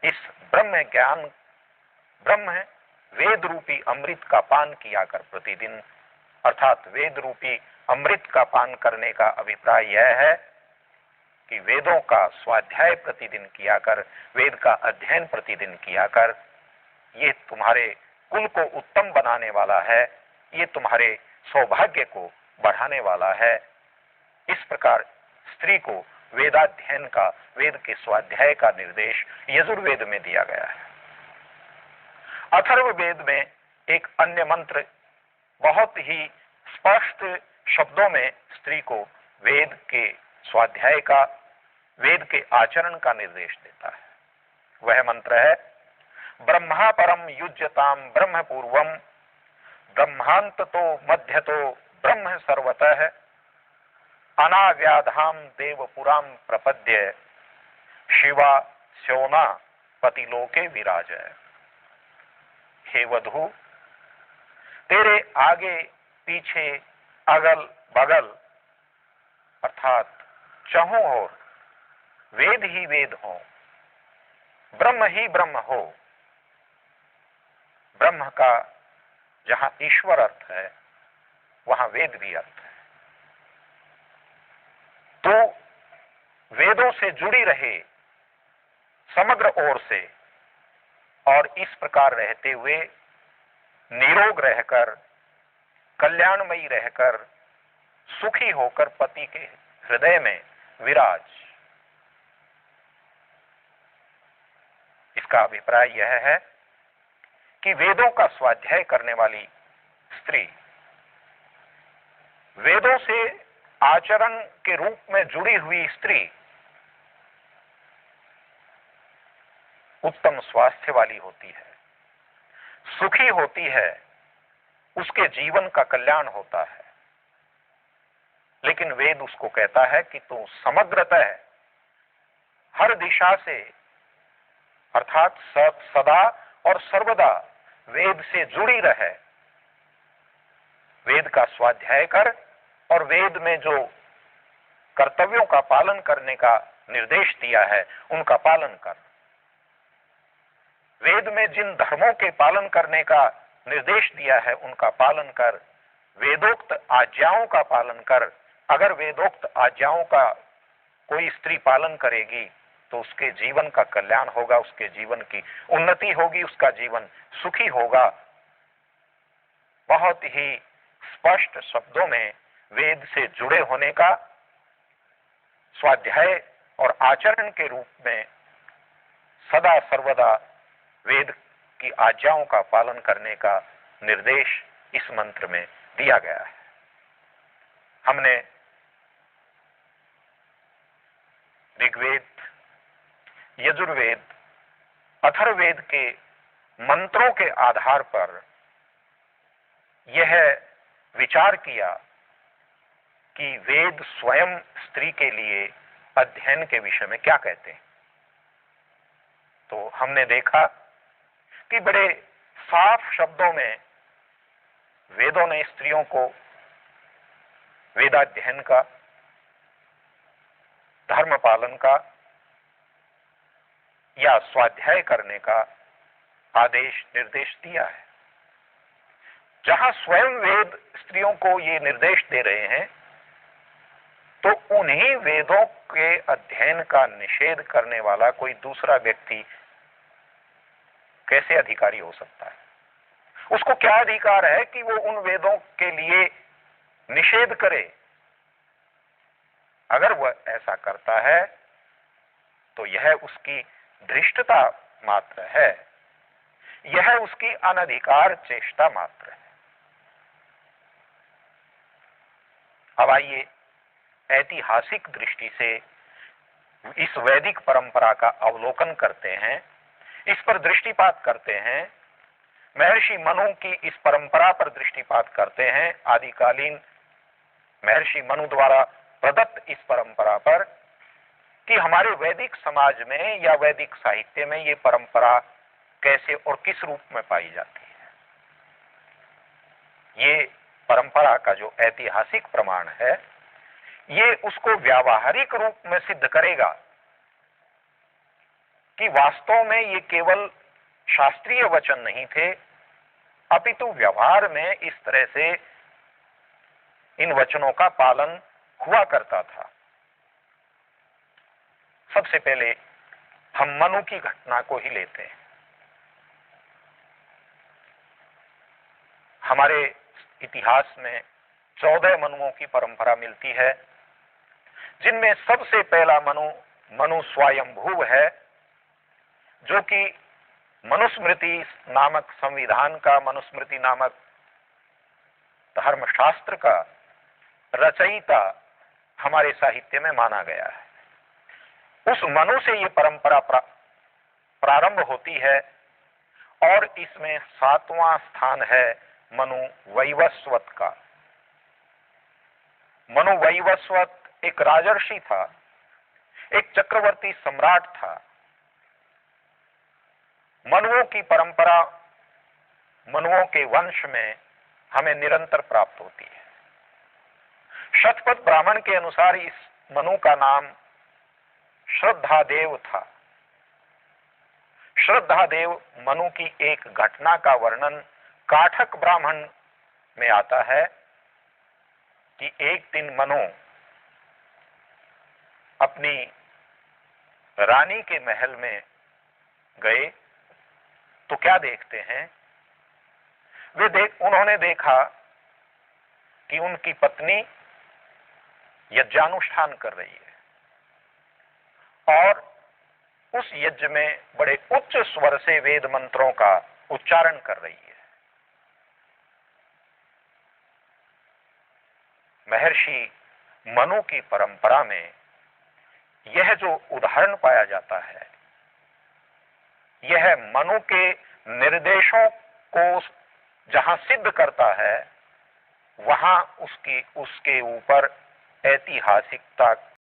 इस ब्रह्म ज्ञान, ब्रह्म वेद रूपी अमृत का पान किया कर प्रतिदिन, अर्थात वेद रूपी अमृत का पान करने का अभिप्राय यह है कि वेदों का स्वाध्याय प्रतिदिन किया कर, वेद का अध्ययन प्रतिदिन किया कर। ये तुम्हारे कुल को उत्तम बनाने वाला है, ये तुम्हारे सौभाग्य को बढ़ाने वाला है। इस प्रकार स्त्री को वेदाध्ययन का, वेद के स्वाध्याय का निर्देश यजुर्वेद में दिया गया है। अथर्ववेद में एक अन्य मंत्र बहुत ही स्पष्ट शब्दों में स्त्री को वेद के स्वाध्याय का, वेद के आचरण का निर्देश देता है। वह मंत्र है, ब्रह्मा परम युज्यताम ब्रह्म पूर्वम, ब्रह्मांततो मध्यतो ब्रह्म सर्वतः, अनाव्याधाम देवपुराम प्रपद्य, शिवा स्योना पतिलोके विराजय। हे वधू, तेरे आगे पीछे अगल बगल अर्थात चहुं ओर वेद ही वेद हो, ब्रह्म ही ब्रह्म हो। ब्रह्म का जहां ईश्वर अर्थ है वहां वेद भी अर्थ है। तो वेदों से जुड़ी रहे समग्र ओर से, और इस प्रकार रहते हुए निरोग रहकर, कल्याणमयी रहकर, सुखी होकर पति के हृदय में विराज। इसका अभिप्राय यह है कि वेदों का स्वाध्याय करने वाली स्त्री, वेदों से आचरण के रूप में जुड़ी हुई स्त्री उत्तम स्वास्थ्य वाली होती है, सुखी होती है, उसके जीवन का कल्याण होता है। लेकिन वेद उसको कहता है कि तू समग्रतः हर दिशा से अर्थात सदा और सर्वदा वेद से जुड़ी रहे, वेद का स्वाध्याय कर और वेद में जो कर्तव्यों का पालन करने का निर्देश दिया है उनका पालन कर। वेद में जिन धर्मों के पालन करने का निर्देश दिया है उनका पालन कर, वेदोक्त आज्ञाओं का पालन कर। अगर वेदोक्त आज्ञाओं का कोई स्त्री पालन करेगी तो उसके जीवन का कल्याण होगा, उसके जीवन की उन्नति होगी, उसका जीवन सुखी होगा। बहुत ही स्पष्ट शब्दों में वेद से जुड़े होने का, स्वाध्याय और आचरण के रूप में सदा सर्वदा वेद की आज्ञाओं का पालन करने का निर्देश इस मंत्र में दिया गया है। हमने ऋग्वेद, यजुर्वेद, अथर्ववेद के मंत्रों के आधार पर यह विचार किया कि वेद स्वयं स्त्री के लिए अध्ययन के विषय में क्या कहते हैं। तो हमने देखा कि बड़े साफ शब्दों में वेदों ने स्त्रियों को वेदाध्ययन का, धर्म पालन का या स्वाध्याय करने का आदेश निर्देश दिया है। जहां स्वयं वेद स्त्रियों को ये निर्देश दे रहे हैं तो उन्हीं वेदों के अध्ययन का निषेध करने वाला कोई दूसरा व्यक्ति कैसे अधिकारी हो सकता है? उसको क्या अधिकार है कि वो उन वेदों के लिए निषेध करे? अगर वह ऐसा करता है तो यह उसकी धृष्टता मात्र है, यह उसकी अनधिकार चेष्टा मात्र है। अब आइए ऐतिहासिक दृष्टि से इस वैदिक परंपरा का अवलोकन करते हैं, इस पर दृष्टिपात करते हैं, महर्षि मनु की इस परंपरा पर दृष्टिपात करते हैं, आदिकालीन महर्षि मनु द्वारा प्रदत्त इस परंपरा पर, कि हमारे वैदिक समाज में या वैदिक साहित्य में ये परंपरा कैसे और किस रूप में पाई जाती है। ये परंपरा का जो ऐतिहासिक प्रमाण है ये उसको व्यावहारिक रूप में सिद्ध करेगा कि वास्तव में ये केवल शास्त्रीय वचन नहीं थे, अपितु व्यवहार में इस तरह से इन वचनों का पालन हुआ करता था। सबसे पहले हम मनु की घटना को ही लेते हैं। हमारे इतिहास में 14 मनुओं की परंपरा मिलती है, जिनमें सबसे पहला मनु स्वयंभू है, जो कि मनुस्मृति नामक संविधान का, मनुस्मृति नामक धर्मशास्त्र का रचयिता हमारे साहित्य में माना गया है। उस मनु से ये परंपरा प्रारंभ होती है और इसमें 7वां स्थान है मनु वैवस्वत का। मनु वैवस्वत एक राजर्षि था, एक चक्रवर्ती सम्राट था। मनुओं की परंपरा, मनुओं के वंश में हमें निरंतर प्राप्त होती है। शतपथ ब्राह्मण के अनुसार इस मनु का नाम श्रद्धादेव था। श्रद्धादेव मनु की एक घटना का वर्णन काठक ब्राह्मण में आता है कि एक दिन मनु अपनी रानी के महल में गए तो क्या देखते हैं, उन्होंने देखा कि उनकी पत्नी यज्ञानुष्ठान कर रही है और उस यज्ञ में बड़े उच्च स्वर से वेद मंत्रों का उच्चारण कर रही है। महर्षि मनु की परंपरा में यह जो उदाहरण पाया जाता है, यह मनु के निर्देशों को जहां सिद्ध करता है, वहां उसके ऊपर ऐतिहासिकता